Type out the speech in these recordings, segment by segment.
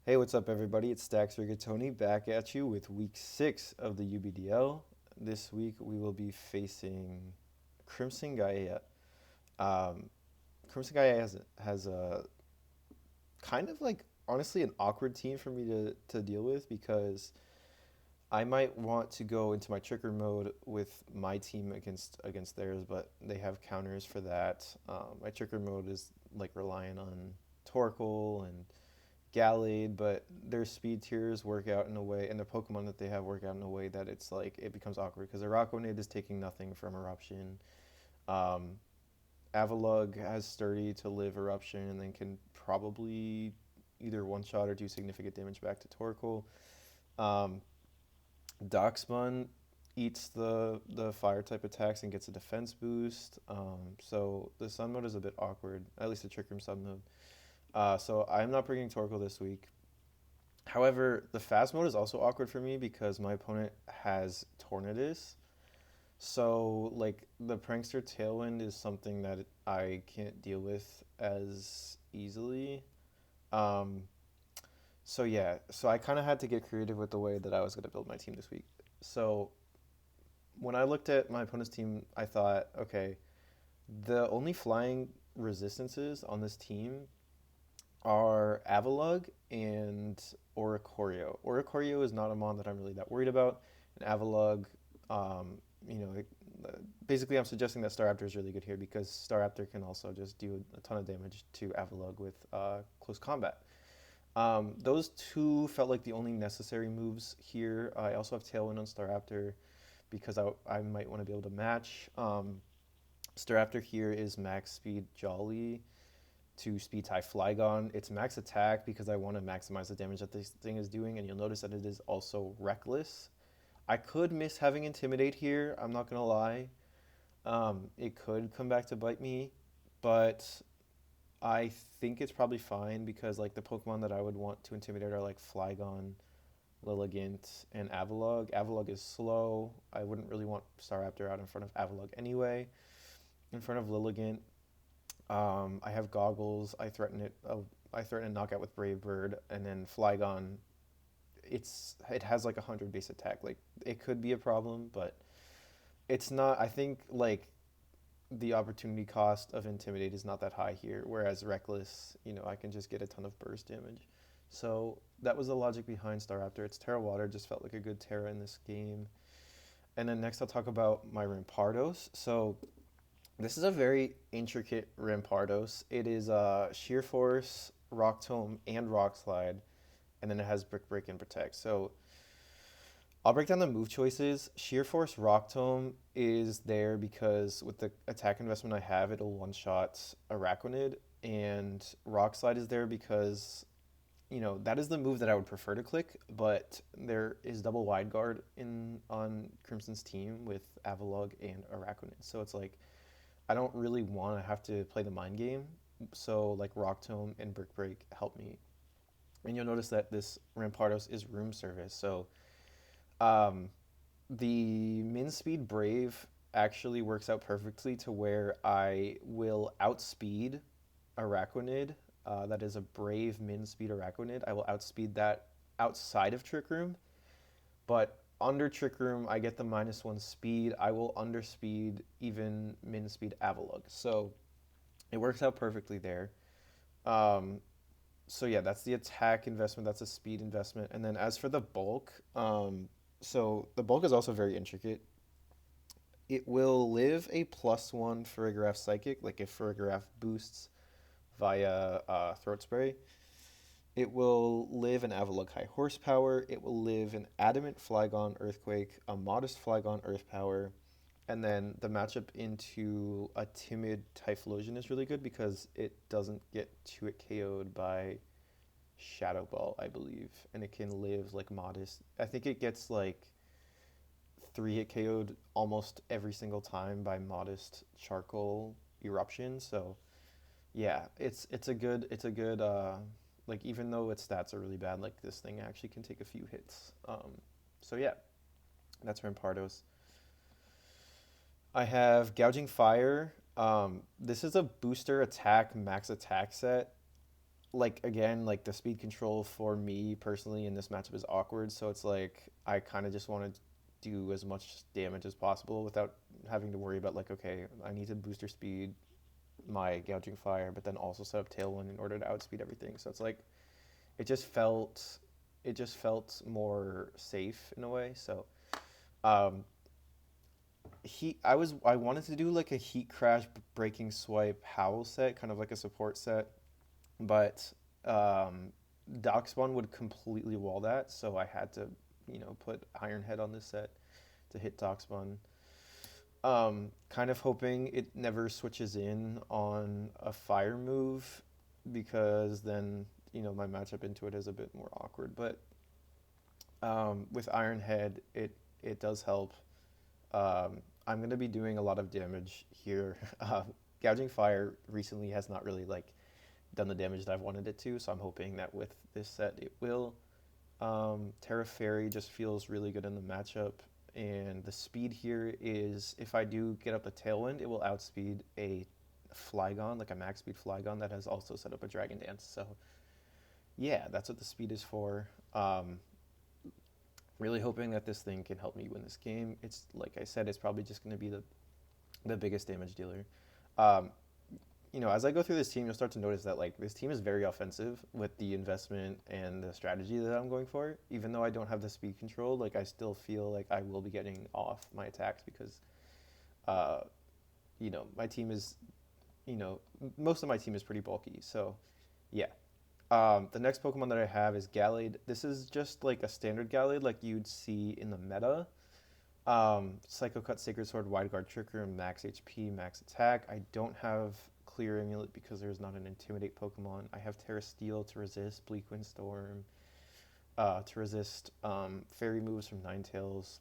Hey, what's up, everybody? It's Stacks Rigatoni back at you with week 6 of the UBDL. This week we will be facing Crimson Gaia. Um, Crimson Gaia has a kind of like honestly an awkward team for me to deal with because I might want to go into my trigger mode with my team against theirs, but they have counters for that. My trigger mode is like relying on Torkoal and Gallade, but their speed tiers work out in a way, and the Pokemon that they have work out in a way that it's like it becomes awkward because Araquanid is taking nothing from Eruption. Um, Avalugg has Sturdy to live Eruption and then can probably either one shot or do significant damage back to Torkoal. Um, Darkspun eats the fire type attacks and gets a defense boost. So the Sun mode is a bit awkward, at least the Trick Room Sun mode. So I'm not bringing Torkoal this week. However, the fast mode is also awkward for me because my opponent has Tornadus. So, like, the Prankster Tailwind is something that I can't deal with as easily. Um, so I kind of had to get creative with the way that I was going to build my team this week. So, when I looked at my opponent's team, I thought, okay, the only flying resistances on this team are Avalugg and Oricorio. Oricorio is not a mon that I'm really that worried about. And Avalugg, um, you know, it, basically I'm suggesting that Staraptor is really good here because Staraptor can also just do a ton of damage to Avalugg with close combat. Those two felt like the only necessary moves here. I also have Tailwind on Staraptor because I might want to be able to match. Staraptor here is max speed Jolly to speed tie Flygon. It's max attack because I want to maximize the damage that this thing is doing, and you'll notice that it is also reckless. I could miss having Intimidate here, I'm not gonna lie. It could come back to bite me, but I think it's probably fine because like the Pokemon that I would want to intimidate are like Flygon, Lilligant, and Avalugg. Avalugg is slow. I wouldn't really want Staraptor out in front of Avalugg anyway. In front of Lilligant, I have goggles. I threaten it. I threaten a knockout with Brave Bird, and then Flygon. It has like 100 base attack. Like it could be a problem, but it's not. I think like the opportunity cost of Intimidate is not that high here. Whereas Reckless, I can just get a ton of burst damage. So that was the logic behind Staraptor. Its Terra Water just felt like a good Terra in this game. And then next I'll talk about my Rampardos. So this is a very intricate Rampardos. It is Sheer Force, Rock Tomb, and Rock Slide, and then it has Brick Break and Protect. So I'll break down the move choices. Sheer Force Rock Tomb is there because with the attack investment I have, it'll one shot Araquanid, and Rock Slide is there because that is the move that I would prefer to click, but there is double wide guard in on Crimson's team with Avalugg and Araquanid. So it's like I don't really want to have to play the mind game. So like Rock Tome and Brick Break help me. And you'll notice that this Rampardos is room service. So um, the min speed Brave actually works out perfectly to where I will outspeed Araquanid. That is a Brave min speed Araquanid. I will outspeed that outside of Trick Room, but under Trick Room, I get the -1 speed. I will underspeed even min speed Avalugg. So it works out perfectly there. Um, so yeah, that's the attack investment. That's a speed investment. And then as for the bulk, so the bulk is also very intricate. It will live a +1 Farigiraf Psychic, like if Farigiraf boosts via Throat Spray. It will live an Avalugg High Horsepower. It will live an Adamant Flygon Earthquake, a Modest Flygon Earth Power, and then the matchup into a Timid Typhlosion is really good because it doesn't get 2-hit KO'd by Shadow Ball, I believe, and it can live like Modest. I think it gets like 3-hit KO'd almost every single time by Modest Charcoal Eruption. So yeah, it's a good like even though its stats are really bad, like this thing actually can take a few hits. So yeah, that's Rampardos. I have Gouging Fire. This is a booster attack max attack set. like again, like the speed control for me personally in this matchup is awkward. So it's like I kind of just want to do as much damage as possible without having to worry about like, okay, I need to boost her speed, my gouging fire, but then also set up tailwind in order to outspeed everything. So it's like it just felt it just felt more safe in a way. So um, I wanted to do like a heat crash breaking swipe howl set, kind of like a support set, but Darkspawn would completely wall that, so I had to, put Iron Head on this set to hit Darkspawn. Kind of hoping it never switches in on a fire move because then, my matchup into it is a bit more awkward. But with Iron Head, it does help. I'm going to be doing a lot of damage here. Gouging Fire recently has not really like done the damage that I've wanted it to, so I'm hoping that with this set it will. Terra Fairy just feels really good in the matchup, and the speed here is if I do get up the Tailwind, it will outspeed a Flygon, like a max speed Flygon that has also set up a Dragon Dance. So yeah, that's what the speed is for. Really hoping that this thing can help me win this game. It's like I said, it's probably just going to be the biggest damage dealer. Um, as I go through this team, you'll start to notice that like this team is very offensive with the investment and the strategy that I'm going for. Even though I don't have the speed control, like I still feel like I will be getting off my attacks because, uh, my team is, most of my team is pretty bulky. So, yeah. The next Pokemon that I have is Gallade. This is just like a standard Gallade, like you'd see in the meta. Psycho Cut, Sacred Sword, Wide Guard, Tricker, max HP, max attack. I don't have Clear Amulet because there's not an Intimidate Pokemon. I have Terra Steel to resist Bleak Windstorm, to resist Fairy moves from Ninetales.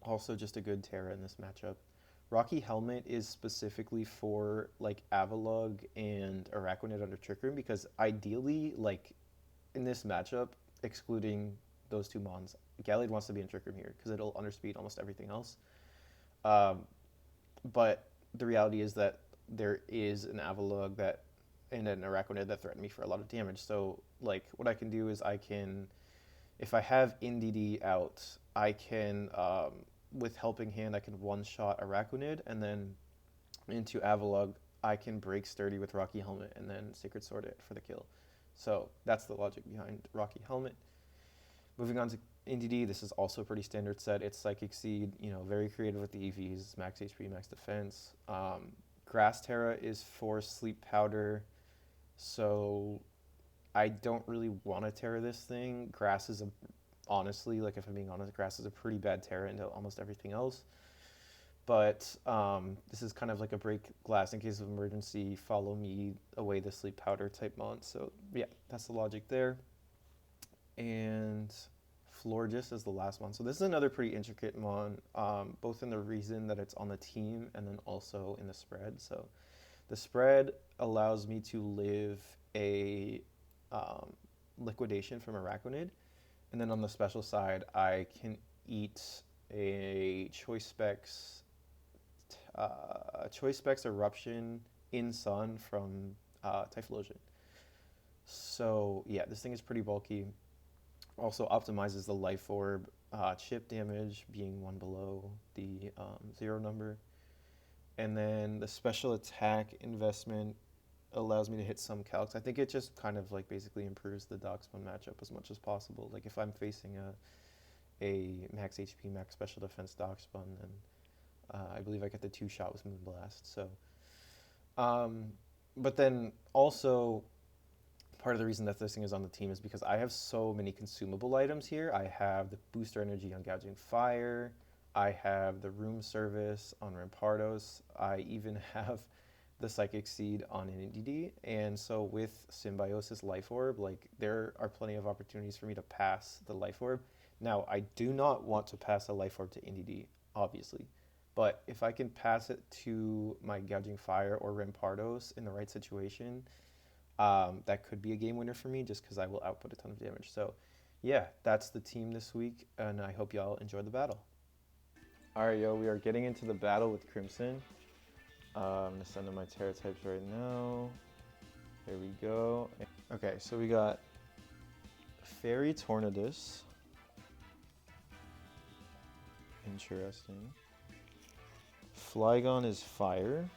Also just a good Terra in this matchup. Rocky Helmet is specifically for like Avalugg and Araquanid under Trick Room because ideally, like in this matchup, excluding those two mons, Gallade wants to be in Trick Room here because it'll underspeed almost everything else. Um, but the reality is that there is an Avalugg that and an Araquanid that threaten me for a lot of damage. So like what I can do is I can, if I have Indeedee out, I can with Helping Hand I can one shot Araquanid and then into Avalugg I can break Sturdy with Rocky Helmet and then Sacred Sword it for the kill. So that's the logic behind Rocky Helmet. Moving on to Indeedee, this is also a pretty standard set. It's Psychic Seed, very creative with the EVs, max HP, max defense. Grass Terra is for Sleep Powder, so I don't really want to Terra this thing. Grass is honestly, like if I'm being honest, Grass is a pretty bad Terra into almost everything else. But this is kind of like a break glass in case of emergency, follow me away the Sleep Powder type mon. So yeah, that's the logic there. And Florges is the last one. So this is another pretty intricate mon, both in the reason that it's on the team and then also in the spread. So the spread allows me to live a liquidation from Araquanid, and then on the special side, I can eat a Choice Specs Eruption in Sun from Typhlosion. So yeah, this thing is pretty bulky. Also optimizes the life orb chip damage being one below the 0 number. And then the special attack investment allows me to hit some calcs. I think it just kind of like basically improves the Darkspawn matchup as much as possible. Like if I'm facing a max HP, max special defense Darkspawn, then I believe I get the 2-shot with Moonblast. So, but then also part of the reason that this thing is on the team is because I have so many consumable items here. I have the booster energy on Gouging Fire. I have the room service on Rampardos. I even have the Psychic Seed on Indeedee. And so with Symbiosis Life Orb, like there are plenty of opportunities for me to pass the Life Orb. Now, I do not want to pass a Life Orb to Indeedee, obviously. But if I can pass it to my Gouging Fire or Rampardos in the right situation, that could be a game winner for me just because I will output a ton of damage. So yeah, that's the team this week, and I hope y'all enjoy the battle. Alright, yo, we are getting into the battle with Crimson. I'm going to send in my Terra types right now. There we go. Okay, so we got Fairy Tornadus. Interesting. Flygon is fire.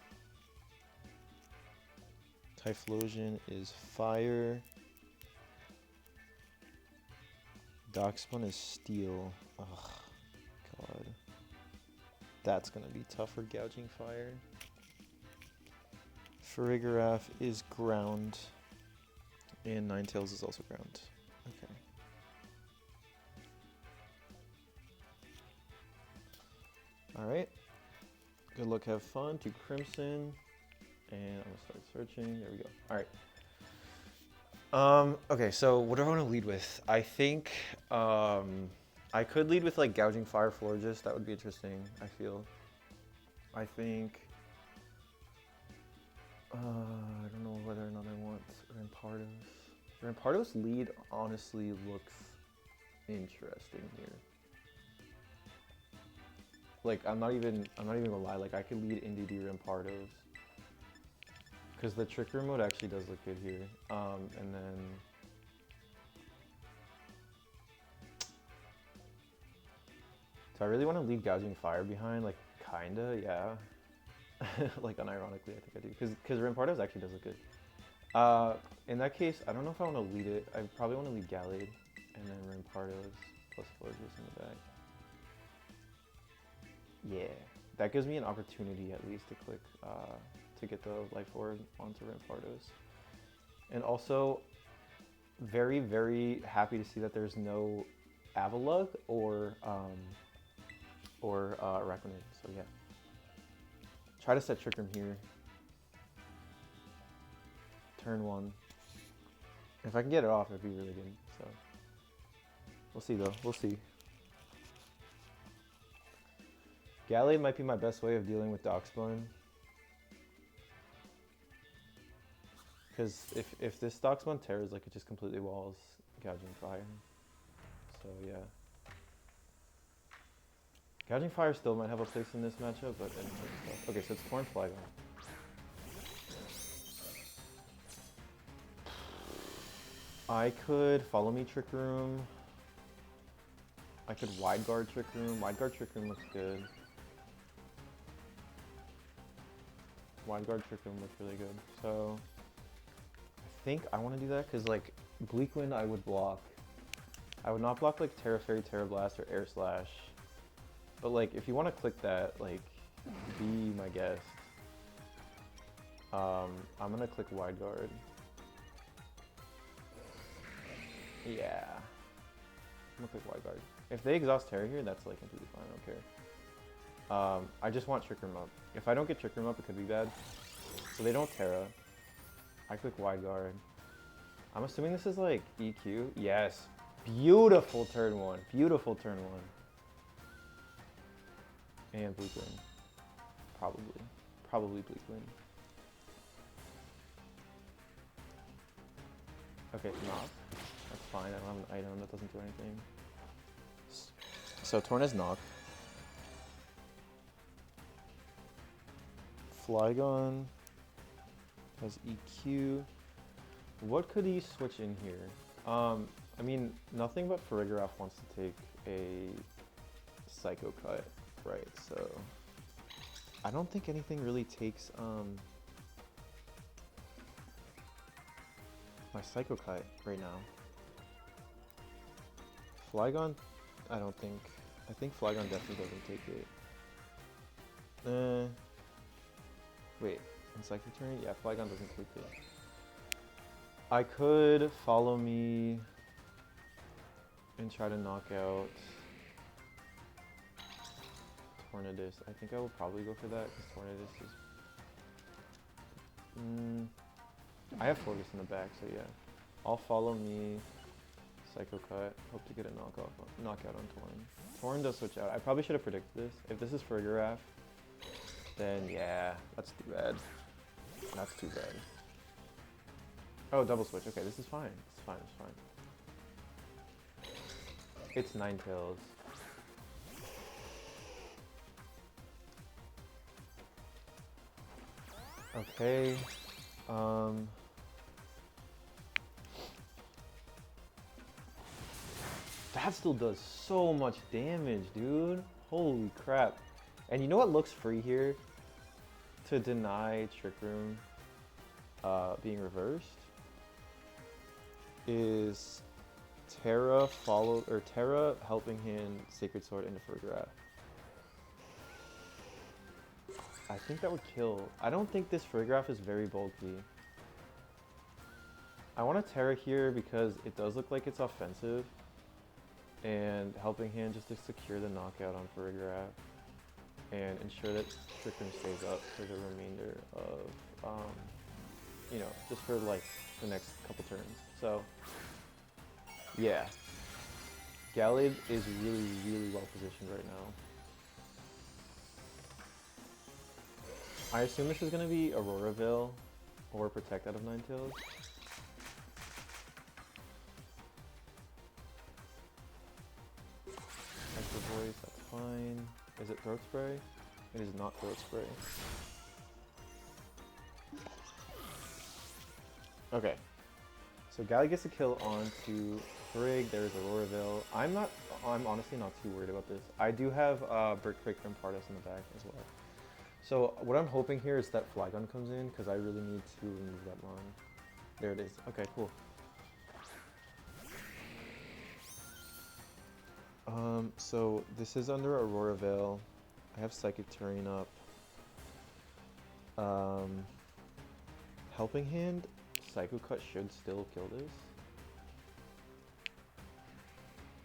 Typhlosion is fire. Darkspawn is steel. Ugh, God. That's gonna be tough for gouging fire. Farigiraf is ground. And Ninetales is also ground. Okay. Alright. Good luck, have fun to Crimson. And I'm gonna start searching. There we go. Alright. Okay, so what do I want to lead with? I think I could lead with like Gouging Fire Florges. That would be interesting, I feel. I think I don't know whether or not I want Rampardos. Rampardos lead honestly looks interesting here. Like I'm not even gonna lie, like I could lead Indeedee Rampardos. Because the Trick Room mode actually does look good here. And then do I really want to leave Gouging Fire behind? Like kinda, yeah. Like unironically, I think I do. Because Rampardos actually does look good. In that case, I don't know if I want to lead it. I probably want to lead Gallade and then Rampardos plus Florges in the back. Yeah, that gives me an opportunity at least to click to get the Life Orb onto Rampardos. And also, very, very happy to see that there's no Avalugg or Araquanid, so yeah. Try to set Trick Room here. Turn 1. If I can get it off, it'd be really good, so. We'll see though, we'll see. Gallade might be my best way of dealing with Darkspawn. Because if this Darkspawn tears, like it just completely walls Gouging Fire. So yeah. Gouging Fire still might have a place in this matchup, but okay, so it's Torn Flygon. I could Follow Me Trick Room. I could Wide Guard Trick Room. Wide Guard Trick Room looks good. Wide Guard Trick Room looks really good. So I think I want to do that because like Bleak Wind I would block. I would not block like Terra Fairy, Terra Blast, or Air Slash. But like if you want to click that, like be my guest. I'm gonna click Wide Guard. Yeah. I'm gonna click Wide Guard. If they exhaust Terra here, that's like completely fine, I don't care. I just want Trick Room up. If I don't get Trick Room up, it could be bad. So they don't Terra. I click Wide Guard. I'm assuming this is like EQ. Yes. Beautiful turn 1. Beautiful turn 1. And Bleak Wind. Probably. Probably Bleak Wind. Okay, it's knock. That's fine. I don't have an item that doesn't do anything. So Torn is knock. Flygon has EQ. What could he switch in here? I mean, nothing but Farigiraf wants to take a Psycho Cut, right? So I don't think anything really takes my Psycho Cut right now. Flygon, I don't think. I think Flygon definitely doesn't take it. Wait, in Psychic Turn? Yeah, Flygon doesn't take it. I could Follow Me and try to knock out Tornadus. I think I will probably go for that because Tornadus is... I have Florges in the back, so yeah. I'll Follow Me, Psycho Cut, hope to get a knockout on Torn. Torn does switch out. I probably should have predicted this. If this is Farigiraf, then yeah, that's too bad. That's too bad. Oh, double switch. Okay, this is fine. It's fine, it's fine. It's Ninetales. Okay. that still does so much damage, dude. Holy crap. And you know what looks free here to deny Trick Room being reversed? Is Terra Terra Helping Hand, Sacred Sword into Furgraph. I think that would kill. I don't think this Furgraph is very bulky. I want to Terra here because it does look like it's offensive. And Helping Hand just to secure the knockout on Furgraph. And ensure that Trick Room stays up for the remainder of, you know, just for like the next couple turns. So, yeah. Gallade is really, really well positioned right now. I assume this is going to be Aurora Veil or Protect out of Ninetales. Extra Voice, that's fine. Is it Throat Spray? It is not Throat Spray. Okay. So Gallade gets a kill onto Frig, there's Aurora Veil. I'm honestly not too worried about this. I do have Brickbreak from Pardos in the back as well. So what I'm hoping here is that Flygon comes in because I really need to remove that mon. There it is. Okay, cool. So this is under Aurora Veil. I have Psychic Terrain up. Helping Hand, Psycho Cut should still kill this.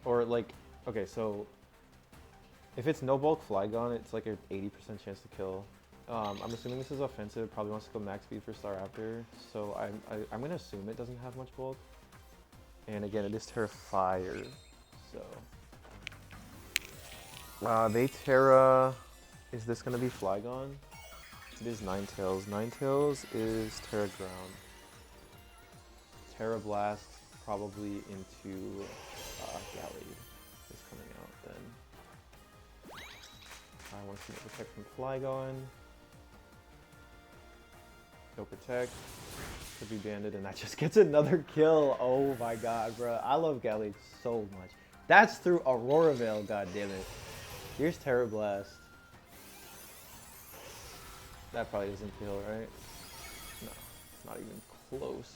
Or like, okay, so if it's no bulk Flygon, it's like an 80% chance to kill. I'm assuming this is offensive, probably wants to go max speed for Staraptor, so I'm gonna assume it doesn't have much bulk. And again, it is Terra Fire, so. They Terra, is this gonna be Flygon? It is Ninetales. Ninetales is Terra Ground. Terra Blast probably into Gallade is coming out then. I want to protect from Flygon. No protect. Could be banded, and that just gets another kill. Oh my god, bro. I love Gallade so much. That's through Aurora Veil, god damn it. Here's Terra Blast. That probably doesn't kill, right? No, it's not even close.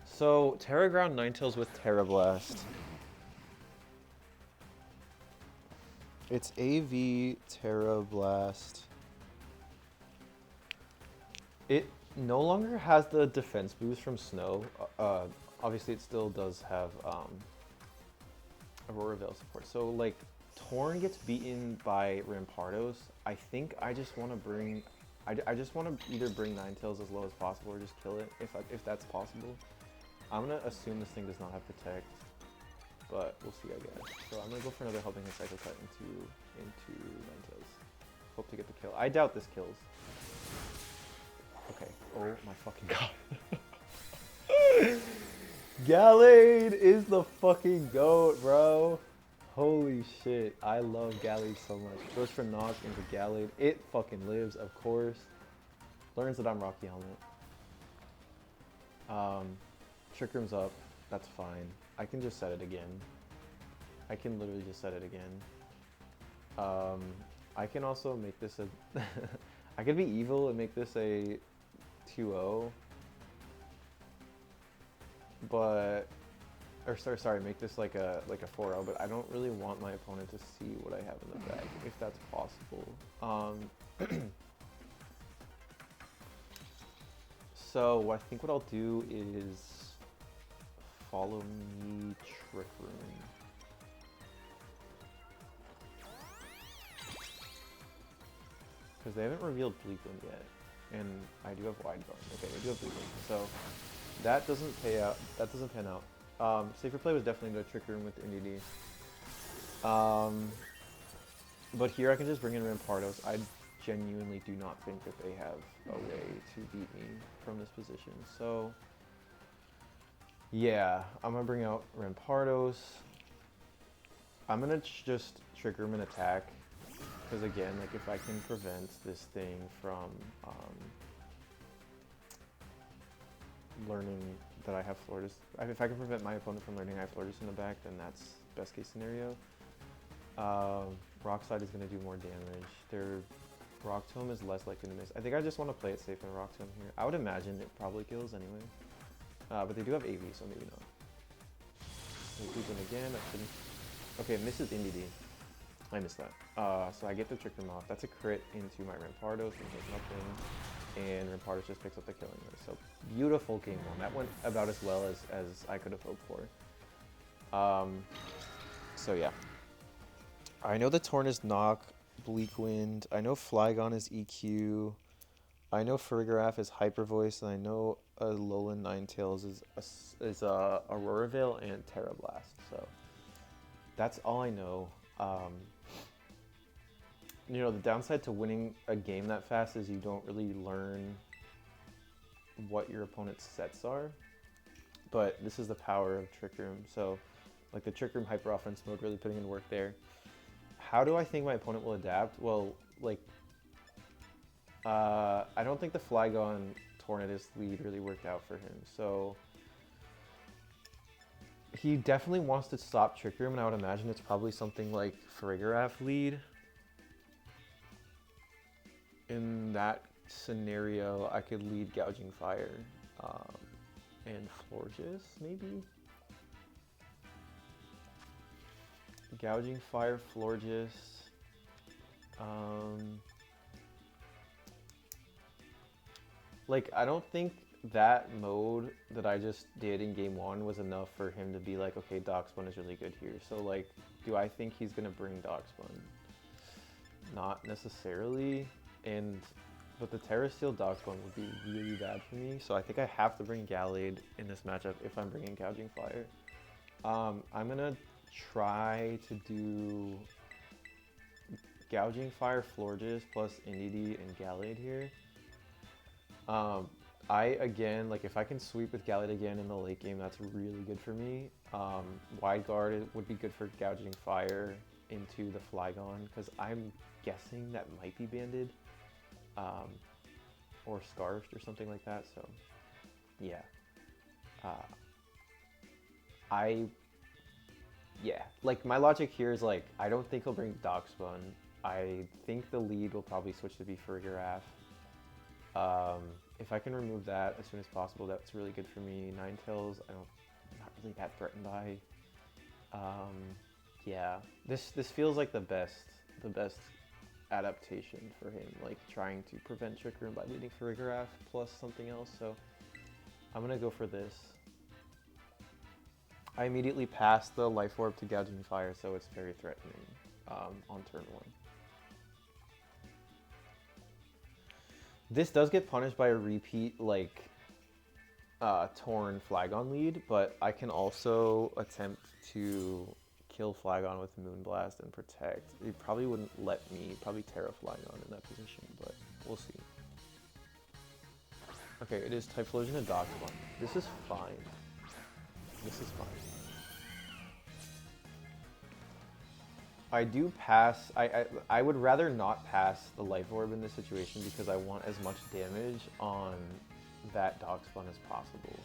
So, Terra Ground Ninetales with Terra Blast. It's AV Terra Blast. It no longer has the defense boost from Snow. Obviously, it still does have Aurora Veil support. So, like, Torn gets beaten by Rampardos. I think I just want to bring... I just want to either bring Ninetales as low as possible or just kill it, if that's possible. I'm going to assume this thing does not have Protect, but we'll see, I guess. So I'm going to go for another Helping Hand Cycle Cut into Ninetales. Hope to get the kill. I doubt this kills. Okay. Oh my fucking god. Gallade is the fucking GOAT, bro. Holy shit. I love Gallade so much. Goes for Knock into Gallade. It fucking lives, of course. Learns that I'm Rocky Helmet. Trick Room's up. That's fine. I can just set it again. I can literally just set it again. I can also make this a... I could be evil and make this a 2-0. But... Or sorry, make this like a 4-0, but I don't really want my opponent to see what I have in the bag, if that's possible. So I think what I'll do is follow me Trick Room. Because they haven't revealed Bleakwind yet, and I do have Wide Guard. Okay, they do have Bleakwind, so that doesn't pay out. That doesn't pan out. Safer play was definitely the Trick Room with Indeedee. But here I can just bring in Rampardos. I genuinely do not think that they have a way to beat me from this position. So yeah, I'm gonna bring out Rampardos. I'm gonna just Trick Room and attack. Because again, like if I can prevent this thing from learning that I have Floridas. If I can prevent my opponent from learning I have Floridas in the back, then that's best case scenario. Rock Slide is going to do more damage. Their Rock Tomb is less likely to miss. I think I just want to play it safe in Rock Tomb here. I would imagine it probably kills anyway. But they do have AV, so maybe not. Open again. I shouldn't. Okay, it misses Indeedee. I missed that. So I get the Trick Room off. That's a crit into my Rampardos, and he has nothing. And Rampardos just picks up the killing there. So beautiful game one. That went about as well as I could have hoped for. So yeah. I know the Torn is Knock, Bleak Wind. I know Flygon is EQ. I know Farigiraf is Hyper Voice, and I know Alolan Ninetales is Aurora Veil and Terra Blast. So that's all I know. You know, the downside to winning a game that fast is you don't really learn what your opponent's sets are. But this is the power of Trick Room. So, like the Trick Room Hyper Offense mode, really putting in work there. How do I think my opponent will adapt? Well, like, I don't think the Flygon Tornadus lead really worked out for him. So, he definitely wants to stop Trick Room, and I would imagine it's probably something like Farigiraf lead. In that scenario, I could lead Gouging Fire and Florges, maybe? Gouging Fire, Florges. Like, I don't think that mode that I just did in game one was enough for him to be like, okay, Darkspawn is really good here. So, like, do I think he's going to bring Darkspawn? Not necessarily. But the Terra Steel Darkspawn would be really bad for me. So I think I have to bring Gallade in this matchup if I'm bringing Gouging Fire. I'm going to try to do Gouging Fire, Florges, plus Indeedee and Gallade here. Again, like if I can sweep with Gallade again in the late game, that's really good for me. Wide Guard would be good for Gouging Fire into the Flygon, because I'm guessing that might be banded. Or Scarfed or something like that, so yeah. Like my logic here is like, I don't think he'll bring Darkspawn. I think the lead will probably switch to be Farigiraf. If I can remove that as soon as possible, that's really good for me. Ninetales, I'm not really that threatened by. Yeah, this feels like the best adaptation for him, like trying to prevent Trick Room by leading Farigiraf plus something else. So I'm gonna go for this. I immediately pass the Life Orb to Gouging Fire, so it's very threatening on turn one. This does get punished by a repeat, like, Torn Flygon lead, but I can also attempt to kill Flygon with Moonblast and Protect. It probably wouldn't let me, probably Terra Flygon in that position, but we'll see. Okay, it is Typhlosion and Darkspawn. This is fine. This is fine. I do pass. I would rather not pass the Life Orb in this situation because I want as much damage on that Darkspawn as possible.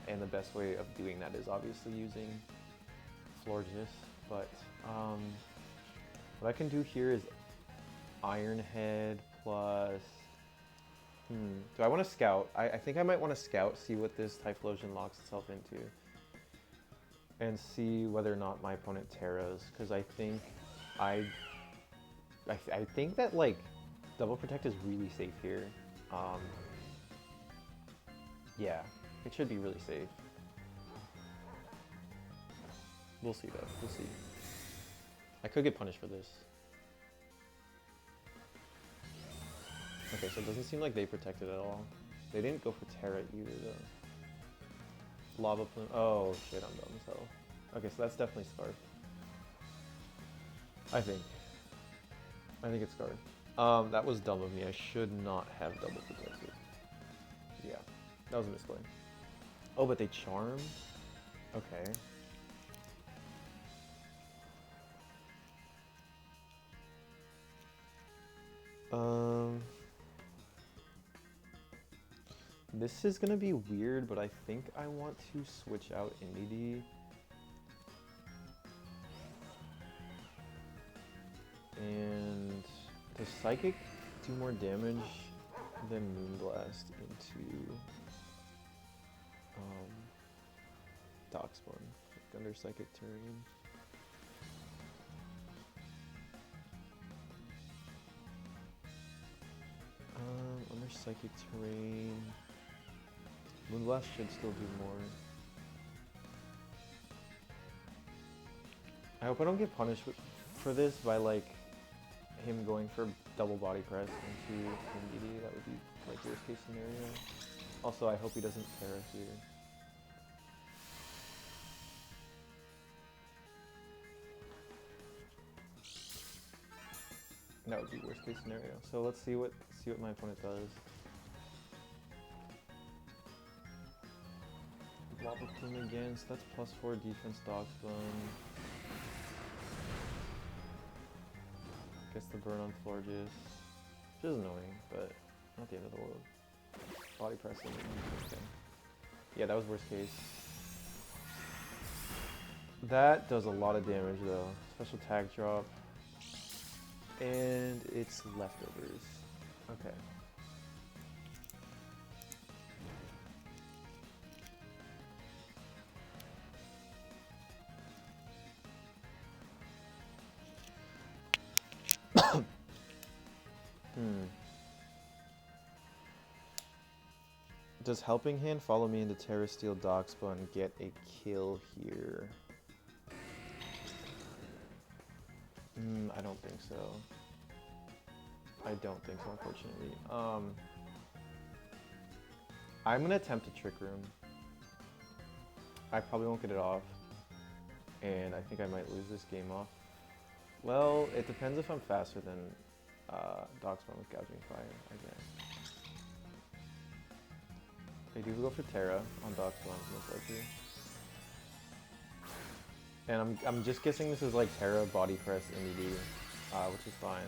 And the best way of doing that is obviously using Florges. But what I can do here is Iron Head plus... Do I want to scout? I think I might want to scout, see what this Typhlosion locks itself into. And see whether or not my opponent Terras, because I think I think that like Double Protect is really safe here. Yeah, it should be really safe. We'll see though. We'll see. I could get punished for this. Okay, so it doesn't seem like they protected at all. They didn't go for Terra either though. Lava Plume. Oh shit, I'm dumb as hell. Okay, so that's definitely Scarf. I think it's Scarf. That was dumb of me. I should not have double protected. Yeah, that was a misplay. Oh, but they charm? Okay. This is gonna be weird, but I think I want to switch out Indeedee. And does Psychic do more damage than Moonblast into Darkspawn, like under Psychic Terrain? Under Psychic Terrain, Moonblast should still do more. I hope I don't get punished for this by like him going for double body press into Indeedee. That would be like worst case scenario. Also, I hope he doesn't Terra here. That would be worst case scenario. So let's see what my opponent does. Lava Plume against, that's +4 defense Darkspawn. Gets the burn on Florges, which is annoying, but not the end of the world. Body pressing. Okay. Yeah, that was worst case. That does a lot of damage though. Special tag drop. And it's leftovers. Okay. Does Helping Hand follow me into Terra Steel Darkspawn and get a kill here? I don't think so. I don't think so, unfortunately. I'm gonna attempt a Trick Room. I probably won't get it off. And I think I might lose this game off. Well, it depends if I'm faster than Darkspawn with Gouging Fire, I guess. They do go for Terra on Darkspawn, most likely. And I'm just guessing this is like Terra, Body Press, Indeedee, which is fine.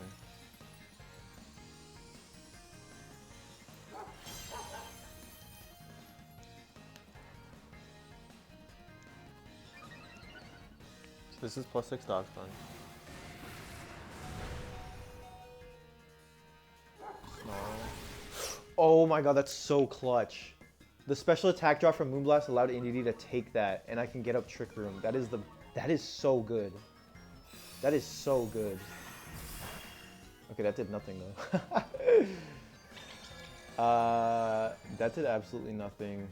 So this is +6 Darkspawn. Small. Oh my god, that's so clutch. The special attack drop from Moonblast allowed Indeedee to take that, and I can get up Trick Room. That is so good. That is so good. Okay, that did nothing though. That did absolutely nothing.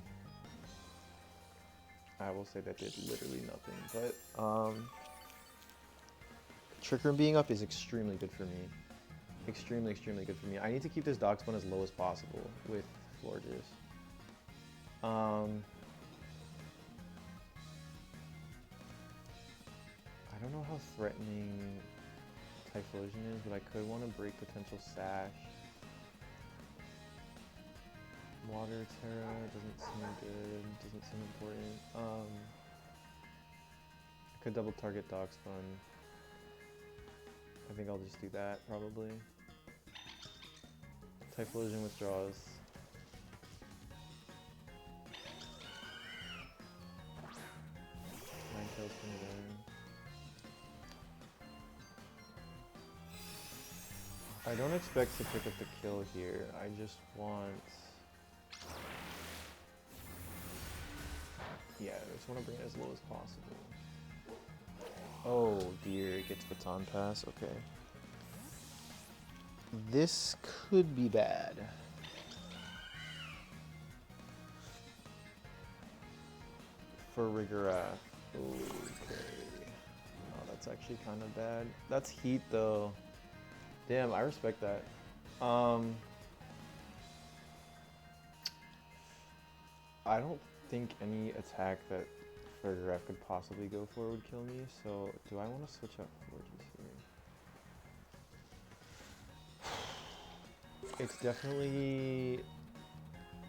I will say that did literally nothing, but Trick Room being up is extremely good for me. Extremely, extremely good for me. I need to keep this Darkspawn as low as possible with Florges. I don't know how threatening Typhlosion is, but I could want to break potential Sash. Water Terra doesn't seem good, doesn't seem important. I could double target Darkspawn. I think I'll just do that, probably. Typhlosion withdraws. Ninetales comes in. I don't expect to pick up the kill here. I just want... Yeah, I just want to bring it as low as possible. Oh dear, it gets Baton Pass, okay. This could be bad. For Rigorath. Okay. Oh, that's actually kind of bad. That's heat though. Damn, I respect that. I don't think any attack that Rigorath could possibly go for would kill me, so do I want to switch out Forges here?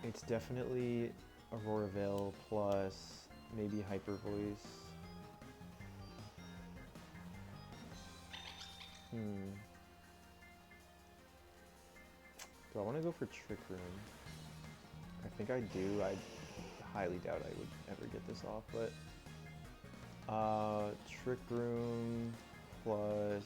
It's definitely Aurora Veil plus maybe Hyper Voice. Do I want to go for Trick Room? I think I do. I highly doubt I would ever get this off, but Trick Room plus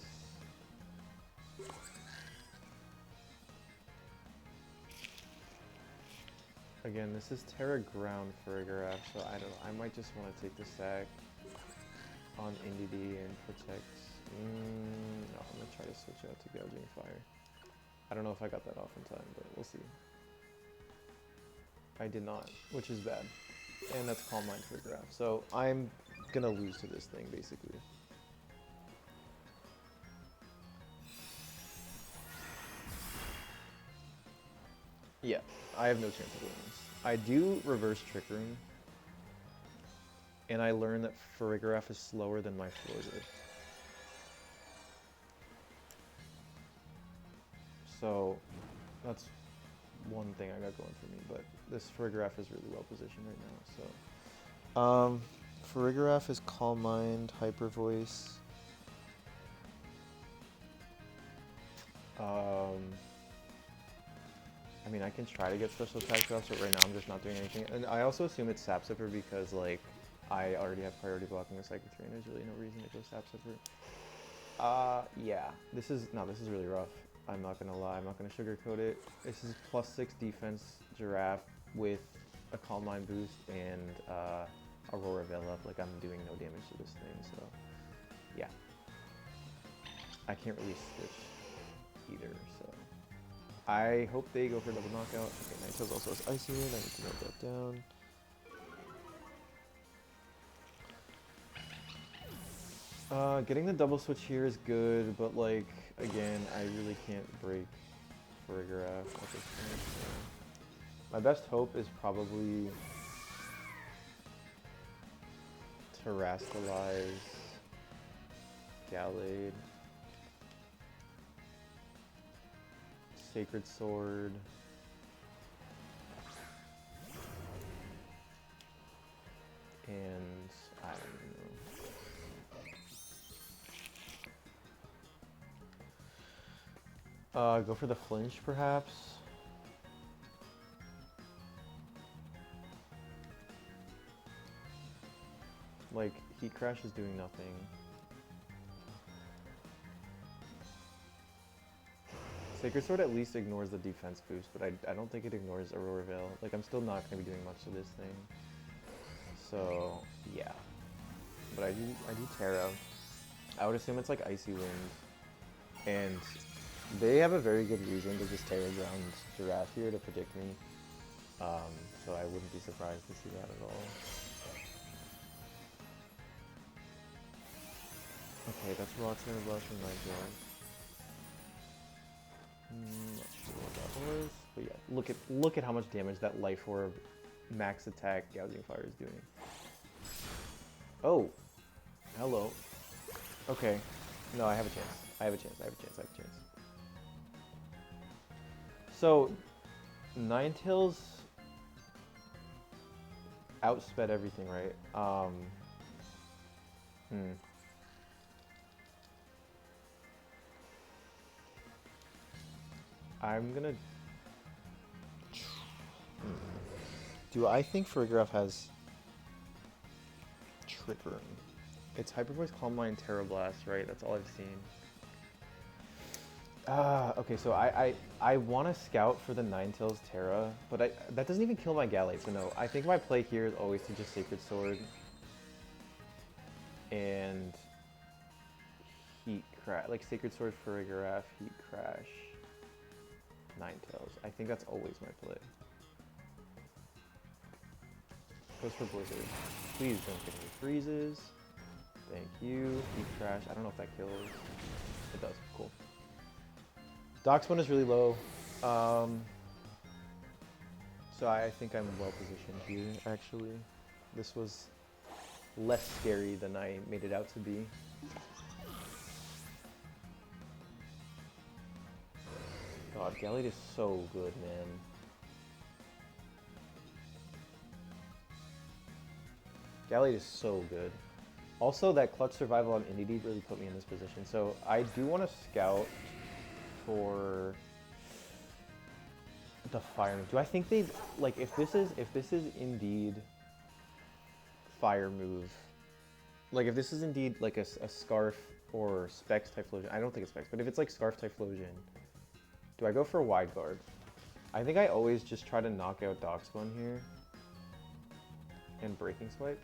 again, this is Terra Ground Farigiraf, so I don't know. I might just want to take the sack on Indeedee and protect. No, I'm gonna try to switch out to Gouging Fire. I don't know if I got that off in time, but we'll see. I did not, which is bad. And that's Calm Mind Farigiraf. So I'm gonna lose to this thing, basically. Yeah, I have no chance of winning this. I do reverse Trick Room, and I learned that Farigiraf is slower than my floor grid. So that's one thing I got going for me, but this Farigiraf is really well positioned right now. So, Farigiraf is Calm Mind, Hyper Voice. I mean, I can try to get special attack drops, but right now I'm just not doing anything. And I also assume it's Sap Sipper because, like, I already have priority blocking the Psychic 3, and there's really no reason to go Sap Sipper. Yeah. This is really rough. I'm not gonna lie, I'm not gonna sugarcoat it. This is +6 defense Giraffe with a Calm Mind boost and Aurora Veil up. Like, I'm doing no damage to this thing, so yeah. I can't really switch either, so. I hope they go for double knockout. Okay, Ninetales also has Icy Wind, I need to note that down. Getting the double switch here is good, but like, again, I really can't break Farigiraf at this point. So. My best hope is probably Terrastallize Gallade, Sacred Sword, and I don't know. Go for the flinch, perhaps. Like, Heat Crash is doing nothing. Sacred Sword at least ignores the defense boost, but I don't think it ignores Aurora Veil. Like, I'm still not going to be doing much to this thing. So, yeah. But I do Terra. I would assume it's like Icy Wind. And they have a very good reason to just Terra Ground Giraffe here to predict me. So I wouldn't be surprised to see that at all. Okay, that's Rock Center Blast from Ninetales. Not sure what that was, but yeah, look at how much damage that Life Orb max attack Gouging Fire is doing. Oh, hello. Okay, no, I have a chance. I have a chance. So, Ninetales outsped everything, right? I'm gonna. Do I think Farigiraf has Trick Room? It's Hyper Voice, Calm Mind, Terra Blast, right? That's all I've seen. Okay, so I want to scout for the Ninetales Terra, but that doesn't even kill my Gallade, so no. I think my play here is always to just Sacred Sword and Heat Crash, like Sacred Sword, Farigiraf, Heat Crash, Ninetales. I think that's always my play. Goes for Blizzard. Please don't get any freezes. Thank you. Heat Crash. I don't know if that kills. It does. Cool. Dox 1 is really low. So I think I'm well positioned here, actually. This was less scary than I made it out to be. God, Gallade is so good, man. Gallade is so good. Also, that clutch survival on Indeedee really put me in this position. So I do want to scout for the fire move. Do I think they like if this is indeed fire move? Like if this is indeed like a Scarf or Specs Typhlosion, I don't think it's Specs, but if it's like Scarf Typhlosion, do I go for Wide Guard? I think I always just try to knock out Darkspawn here and Breaking Swipe.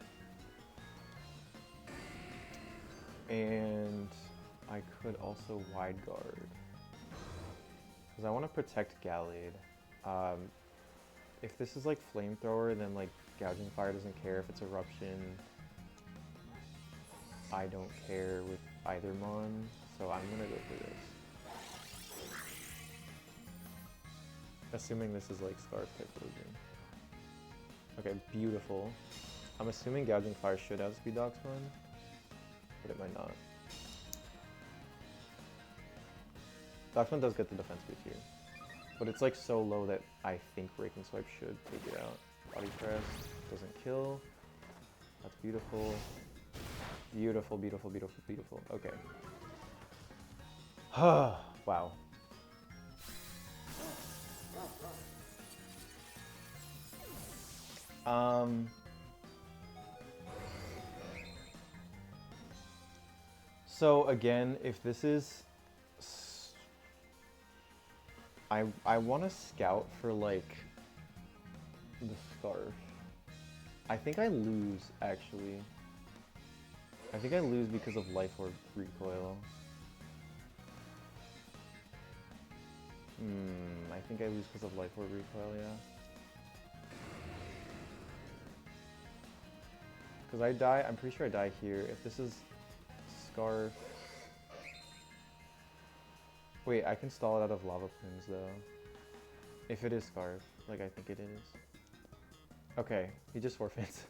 And I could also Wide Guard because I want to protect Gallade. If this is like Flamethrower, then like Gouging Fire doesn't care. If it's Eruption, I don't care with either mon, so I'm gonna go for this. Assuming this is like Scarf Typhlosion. Okay, beautiful. I'm assuming Gouging Fire should outspeed Darkspawn, but it might not. Darkspawn does get the defense boost here, but it's like so low that I think Breaking Swipe should take it out. Body Press doesn't kill. That's beautiful. Beautiful, beautiful, beautiful, beautiful. Okay. Wow. So again, if this is, I want to scout for like the Scarf. I think I lose actually. I think I lose because of Life Orb recoil. I think I lose because of Life Orb recoil, yeah. Because I die, I'm pretty sure I die here. If this is Scarf... Wait, I can stall it out of Lava Plumes though. If it is Scarf, like I think it is. Okay, he just forfeits.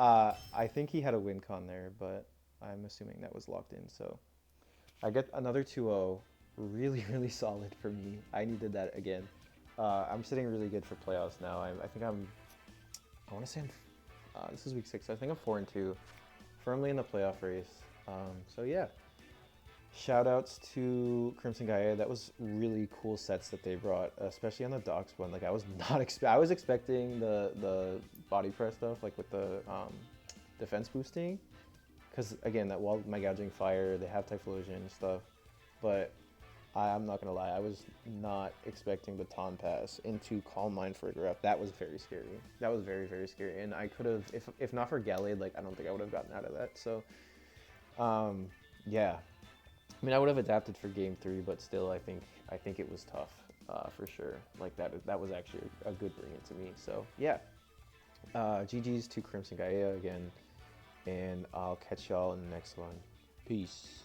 I think he had a win con there, but I'm assuming that was locked in, so. I get another 2-0. Really, really solid for me. I needed that again. I'm sitting really good for playoffs now. I think I want to say this is week 6, so I think I'm 4-2. Firmly in the playoff race. So yeah. Shout outs to Crimson Gaia. That was really cool sets that they brought, especially on the Docs one. Like I was not I was expecting the body press stuff, like with the defense boosting, because again that wall my gouging fire, they have Typhlosion and stuff. But I'm not gonna lie, I was not expecting the Baton Pass into Calm Mind for a draft. That was very scary. That was very, very scary. And I could have, if not for Gallade, like I don't think I would have gotten out of that. So yeah. I mean, I would have adapted for game 3, but still, I think it was tough for sure. Like that was actually a good bring in to me. So yeah, GG's to Crimson Gaia again, and I'll catch y'all in the next one. Peace.